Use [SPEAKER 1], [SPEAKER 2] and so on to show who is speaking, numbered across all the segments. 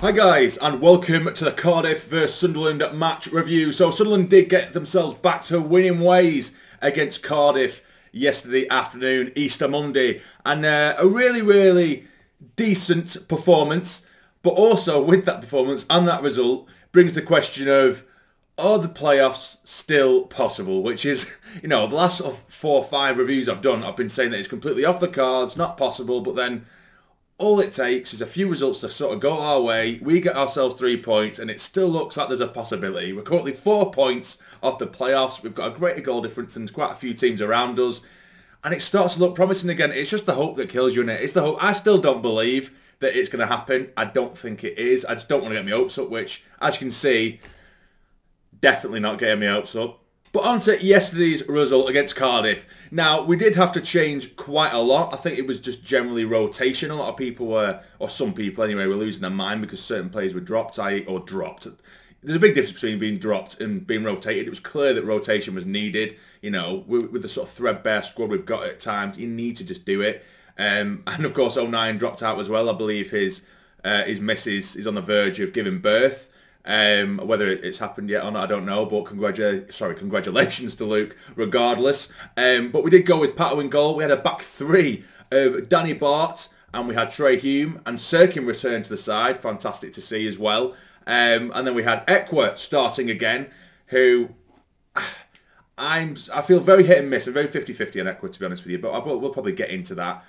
[SPEAKER 1] Hi guys, and welcome to the Cardiff vs Sunderland match review. So Sunderland did get themselves back to winning ways against Cardiff yesterday afternoon, Easter Monday, and a really decent performance. But also with that performance and that result brings the question of, are the playoffs still possible? Which is, the last sort of 4 or 5 reviews I've done, I've been saying that it's completely off the cards, not possible, but then all it takes is a few results to sort of go our way. We get ourselves 3 points and it still looks like there's a possibility. We're currently 4 points off the playoffs. We've got a greater goal difference than quite a few teams around us. And it starts to look promising again. It's just the hope that kills you, innit? It's the hope. I still don't believe that it's going to happen. I don't think it is. I just don't want to get my hopes up, which, as you can see, definitely not getting my hopes up. But on to yesterday's result against Cardiff. Now, we did have to change quite a lot. I think it was just generally rotation. A lot of people were, or some people anyway, were losing their mind because certain players were dropped. There's a big difference between being dropped and being rotated. It was clear that rotation was needed. With the sort of threadbare squad we've got at times, you need to just do it. And of course, 09 dropped out as well. I believe his missus is on the verge of giving birth. Whether it's happened yet or not, I don't know. But congratulations to Luke, regardless. But we did go with Pato in goal. We had a back 3 of Danny Bart, and we had Trey Hume and Sirkin return to the side. Fantastic to see as well. And then we had Ekwa starting again, who I feel very hit and miss. I'm very 50-50 on Ekwa, to be honest with you. But we'll probably get into that.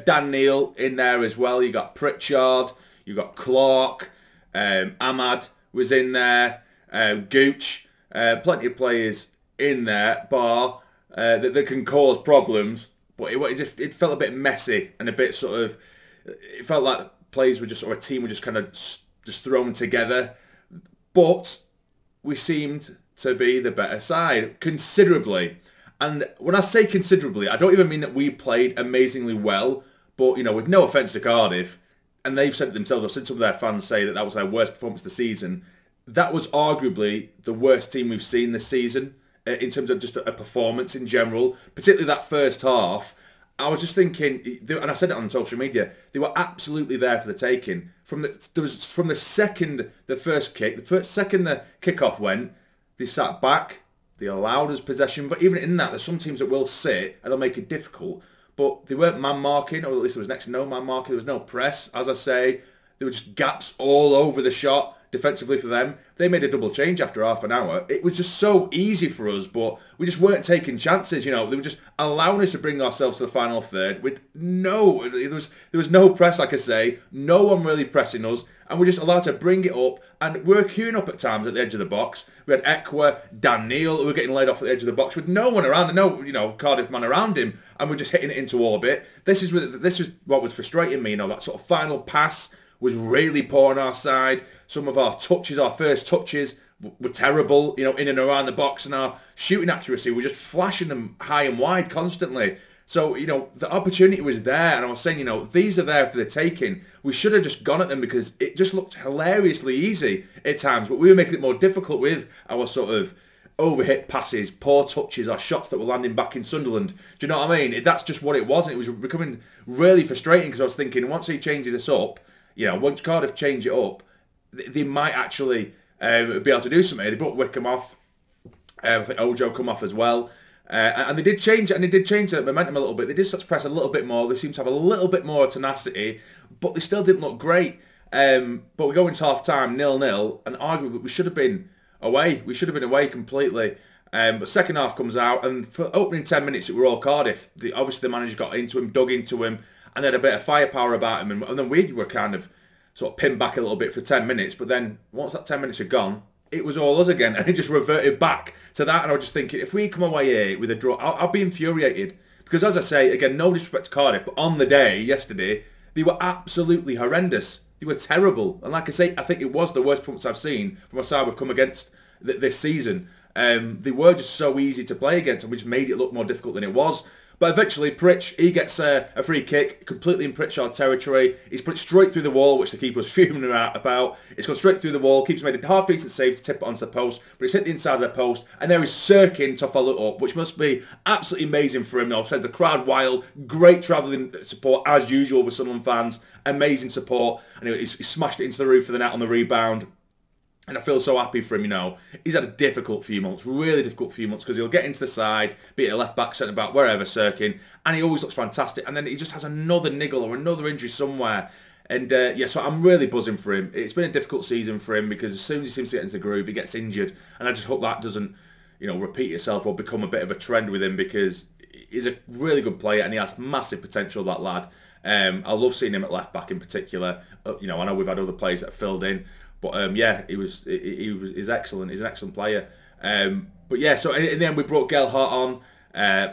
[SPEAKER 1] Dan Neil in there as well. You got Pritchard. You got Clark. Ahmad was in there, Gooch, plenty of players in there, bar, that can cause problems, but it felt a bit messy and a bit sort of, it felt like players were just, or a team were just kind of just thrown together, but we seemed to be the better side, considerably. And when I say considerably, I don't even mean that we played amazingly well, but, with no offence to Cardiff, and they've said it themselves, I've seen some of their fans say that was their worst performance of the season. That was arguably the worst team we've seen this season in terms of just a performance in general, particularly that first half. I was just thinking, and I said it on social media, they were absolutely there for the taking. From the second the kickoff went, they sat back, they allowed us possession, but even in that, there's some teams that will sit and they'll make it difficult. But they weren't man marking, or at least there was next to no man marking. There was no press. As I say, there were just gaps all over the shot defensively for them. They made a double change after half an hour. It was just so easy for us, but we just weren't taking chances. They were just allowing us to bring ourselves to the final third with there was no press, like I say, no one really pressing us, and we're just allowed to bring it up, and we're queuing up at times at the edge of the box. We had Ekwa, Dan Neil, who were getting laid off at the edge of the box with no one around, and no Cardiff man around him, and we're just hitting it into orbit. This is what was frustrating me. That sort of final pass was really poor on our side. Some of our touches, our first touches, were terrible. In and around the box, and our shooting accuracy, we're just flashing them high and wide constantly. So, the opportunity was there, and I was saying, these are there for the taking. We should have just gone at them because it just looked hilariously easy at times, but we were making it more difficult with our sort of overhit passes, poor touches, or shots that were landing back in Sunderland. Do you know what I mean? That's just what it was, and it was becoming really frustrating because I was thinking, once he changes this up, once Cardiff change it up, they might actually be able to do something. They brought Wickham off. I think Ojo come off as well. And they did change it, and they did change the momentum a little bit. They did start to press a little bit more. They seemed to have a little bit more tenacity, but they still didn't look great. But we go into half-time, 0-0, and arguably we should have been away. We should have been away completely. But second half comes out, and for opening 10 minutes, it were all Cardiff. Obviously, the manager got into him, dug into him, and they had a bit of firepower about him. And then we were kind of sort of pinned back a little bit for 10 minutes. But then, once that 10 minutes had gone, it was all us again, and it just reverted back to that. And I was just thinking, if we come away here with a draw, I'll be infuriated. Because as I say, again, no disrespect to Cardiff, but on the day, yesterday, they were absolutely horrendous. They were terrible. And like I say, I think it was the worst performance I've seen from a side we've come against this season. They were just so easy to play against, and we just made it look more difficult than it was. But eventually, Pritch, he gets a free kick, completely in Pritchard territory. He's put it straight through the wall, which the keeper was fuming about. It's gone straight through the wall. Keeper's made a half-decent save to tip it onto the post, but it's hit the inside of the post, and there is Sirkin to follow it up, which must be absolutely amazing for him. Sends the crowd wild. Great travelling support, as usual, with Sunderland fans. Amazing support. And he smashed it into the roof of the net on the rebound. And I feel so happy for him, He's had a difficult few months, really difficult few months, because he'll get into the side, be it a left-back, centre-back, wherever, Sirkin, and he always looks fantastic. And then he just has another niggle or another injury somewhere. And, yeah, so I'm really buzzing for him. It's been a difficult season for him, because as soon as he seems to get into the groove, he gets injured. And I just hope that doesn't, repeat itself or become a bit of a trend with him, because he's a really good player, and he has massive potential, that lad. I love seeing him at left-back in particular. I know we've had other players that have filled in. But yeah, he's excellent. He's an excellent player. But yeah, so in the end we brought Gelhardt on.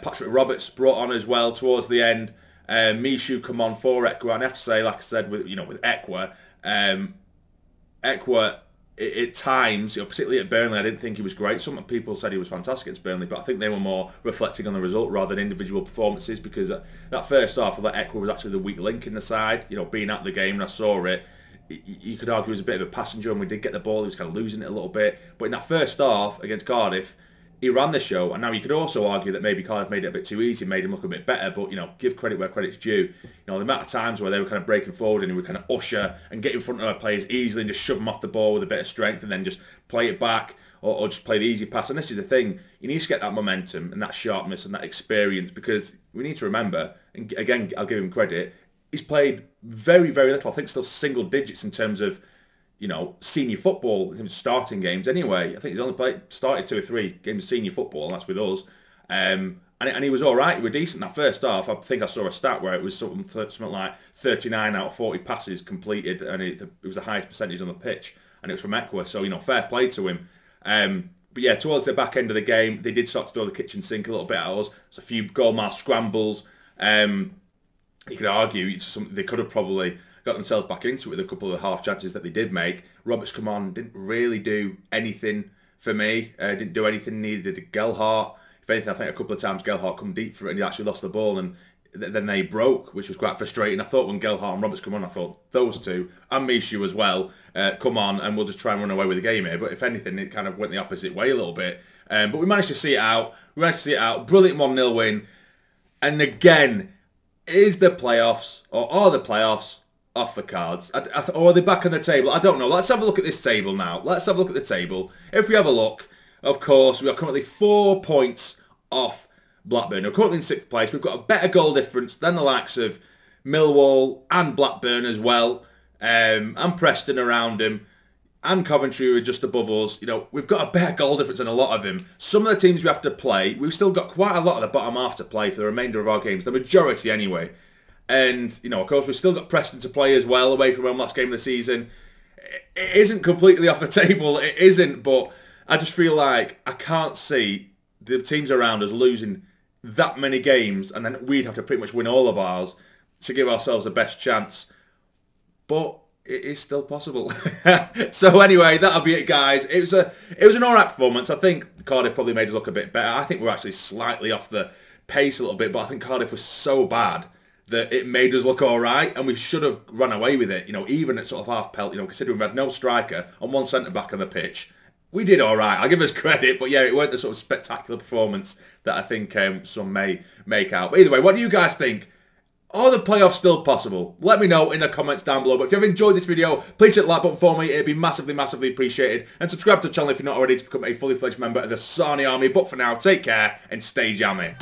[SPEAKER 1] Patrick Roberts brought on as well towards the end. Mishu come on for Ekwah. And I have to say, like I said, with Ekwah, Ekwah at times, particularly at Burnley, I didn't think he was great. Some people said he was fantastic against Burnley, but I think they were more reflecting on the result rather than individual performances, because that first half, I thought Ekwah was actually the weak link in the side. Being at the game, and I saw it. You could argue he was a bit of a passenger, and we did get the ball. He was kind of losing it a little bit. But in that first half against Cardiff, he ran the show. And now you could also argue that maybe Cardiff made it a bit too easy, made him look a bit better. But, give credit where credit's due. The amount of times where they were kind of breaking forward and he would kind of usher and get in front of our players easily and just shove them off the ball with a bit of strength and then just play it back or just play the easy pass. And this is the thing. You need to get that momentum and that sharpness and that experience, because we need to remember, and again, I'll give him credit, he's played very, very little. I think still single digits in terms of, senior football, in terms of starting games anyway. I think he's only started 2 or 3 games of senior football, and that's with us. And he was all right. He was decent that first half. I think I saw a stat where it was something like 39 out of 40 passes completed, and it was the highest percentage on the pitch, and it was from Ekwah. So, fair play to him. But yeah, towards the back end of the game, they did start to throw the kitchen sink a little bit at us. There's a few goal mile scrambles. You could argue they could have probably got themselves back into it with a couple of the half chances that they did make. Roberts come on, didn't really do anything for me. Didn't do anything, neither did Gelhardt. If anything, I think a couple of times Gelhardt come deep for it and he actually lost the ball, and then they broke, which was quite frustrating. I thought when Gelhardt and Roberts come on, I thought those two, and Mishu as well, come on and we'll just try and run away with the game here. But if anything, it kind of went the opposite way a little bit. But we managed to see it out. Brilliant 1-0 win. And again, is the playoffs, or are the playoffs off the cards? Or are they back on the table? I don't know. Let's have a look at this table now. If we have a look, of course, we are currently 4 points off Blackburn. We're currently in 6th place. We've got a better goal difference than the likes of Millwall and Blackburn as well, and Preston around them, and Coventry who are just above us. We've got a better goal difference than a lot of them. Some of the teams we have to play, we've still got quite a lot of the bottom half to play for the remainder of our games, the majority anyway. And, of course, we've still got Preston to play as well, away from home last game of the season. It isn't completely off the table, it isn't, but I just feel like I can't see the teams around us losing that many games, and then we'd have to pretty much win all of ours to give ourselves the best chance. But it is still possible. So anyway, that'll be it, guys. It was an alright performance. I think Cardiff probably made us look a bit better. I think we're actually slightly off the pace a little bit, but I think Cardiff was so bad that it made us look alright, and we should have run away with it. Even at sort of half pelt, considering we had no striker and one centre back on the pitch, we did alright. I'll give us credit, but yeah, it weren't the sort of spectacular performance that I think some may make out. But either way, what do you guys think? Are the playoffs still possible? Let me know in the comments down below. But if you've enjoyed this video, please hit the like button for me. It'd be massively, massively appreciated. And subscribe to the channel if you're not already to become a fully fledged member of the Sarny Army. But for now, take care and stay jammy.